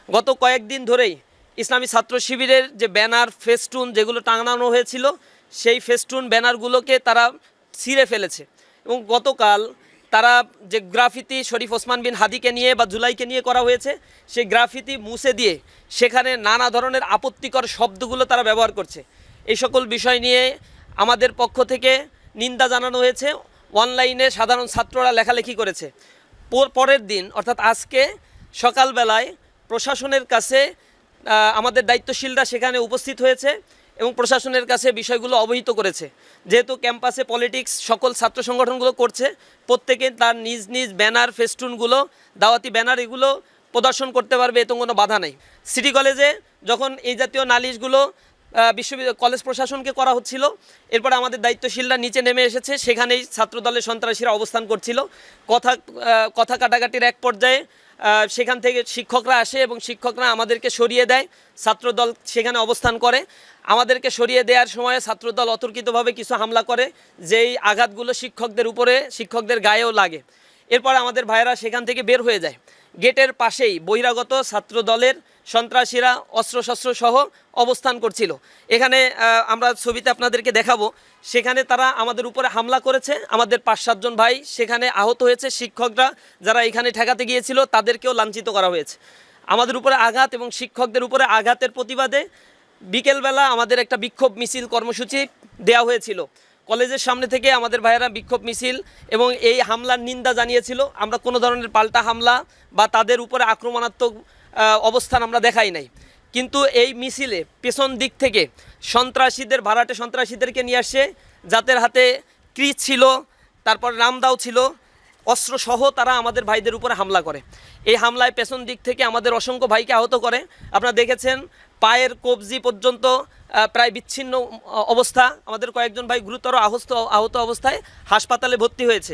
গত কয়েকদিন ধরেই ইসলামী ছাত্র শিবিরের যে ব্যানার ফেস্টুন যেগুলো টাঙানো হয়েছিল সেই ফেস্টুন ব্যানারগুলোকে তারা ছিঁড়ে ফেলেছে এবং গতকাল তারা যে গ্রাফিতি শরীফ ওসমান বিন হাদিকে নিয়ে বা জুলাইকে নিয়ে করা হয়েছে সেই গ্রাফিতি মুছে দিয়ে সেখানে নানা ধরনের আপত্তিকর শব্দগুলো তারা ব্যবহার করছে। এই সকল বিষয় নিয়ে আমাদের পক্ষ থেকে নিন্দা জানানো হয়েছে। অনলাইনে সাধারণ ছাত্ররা লেখালেখি করেছে। পরের দিন অর্থাৎ আজকে সকালবেলায় প্রশাসনের কাছে আমাদের দায়িত্বশীলরা সেখানে উপস্থিত হয়েছে এবং প্রশাসনের কাছে বিষয়গুলো অবহিত করেছে। যেহেতু ক্যাম্পাসে পলিটিক্স সকল ছাত্র সংগঠনগুলো করছে, প্রত্যেকে তার নিজ নিজ ব্যানার ফেস্টুনগুলো দাওয়াতি ব্যানার এগুলো প্রদর্শন করতে পারবে, এতে কোনো বাধা নেই। সিটি কলেজে যখন এই জাতীয় নালিশগুলো বিশ্ববিদ্যালয় কলেজ প্রশাসনকে করা হচ্ছিল, এরপর আমাদের দায়িত্বশীলরা নিচে নেমে এসেছে, সেখানেই ছাত্রদলের সন্ত্রাসীরা অবস্থান করছিল। কথা কাটাকাটির এক পর্যায়ে সেখান থেকে শিক্ষকরা আসে এবং শিক্ষকরা আমাদেরকে সরিয়ে দেয়। ছাত্রদল সেখানে অবস্থান করে, আমাদেরকে সরিয়ে দেওয়ার সময় ছাত্রদল অতর্কিতভাবে কিছু হামলা করে, যেই আঘাতগুলো শিক্ষকদের উপরে শিক্ষকদের গায়েও লাগে। এরপর আমাদের ভাইয়েরা সেখান থেকে বের হয়ে যায়। গেটের পাশেই বহিরাগত ছাত্রদলের সন্ত্রাসীরা অস্ত্রশস্ত্র সহ অবস্থান করছিল। এখানে আমরা ছবিতে আপনাদেরকে দেখাবো, সেখানে তারা আমাদের উপরে হামলা করেছে। আমাদের 5-7 জন ভাই সেখানে আহত হয়েছে। শিক্ষকরা যারা এখানে ঠেকাতে গিয়েছিল তাদেরকেও লাঞ্ছিত করা হয়েছে। আমাদের উপরে আঘাত এবং শিক্ষকদের উপরে আঘাতের প্রতিবাদে বিকেলবেলা আমাদের একটা বিক্ষোভ মিছিল কর্মসূচি দেওয়া হয়েছিল। কলেজের সামনে থেকে আমাদের ভাইয়েরা বিক্ষোভ মিছিল এবং এই হামলার নিন্দা জানিয়েছিল। আমরা কোনো ধরনের পাল্টা হামলা বা তাদের উপরে আক্রমণাত্মক অবস্থান আমরা দেখাই নাই। কিন্তু এই মিছিলে পেছন দিক থেকে সন্ত্রাসীদের ভাড়াটে সন্ত্রাসীদেরকে নিয়ে আসে, যাদের হাতে ক্রিচ ছিল, তারপর রামদাও ছিল, অস্ত্রসহ তারা আমাদের ভাইদের উপরে হামলা করে। এই হামলায় পেছন দিক থেকে আমাদের অসংখ্য ভাইকে আহত করে। আপনারা দেখেছেন পায়ের কবজি পর্যন্ত প্রায় বিচ্ছিন্ন অবস্থা। আমাদের কয়েকজন ভাই গুরুতর আহত অবস্থায় হাসপাতালে ভর্তি হয়েছে।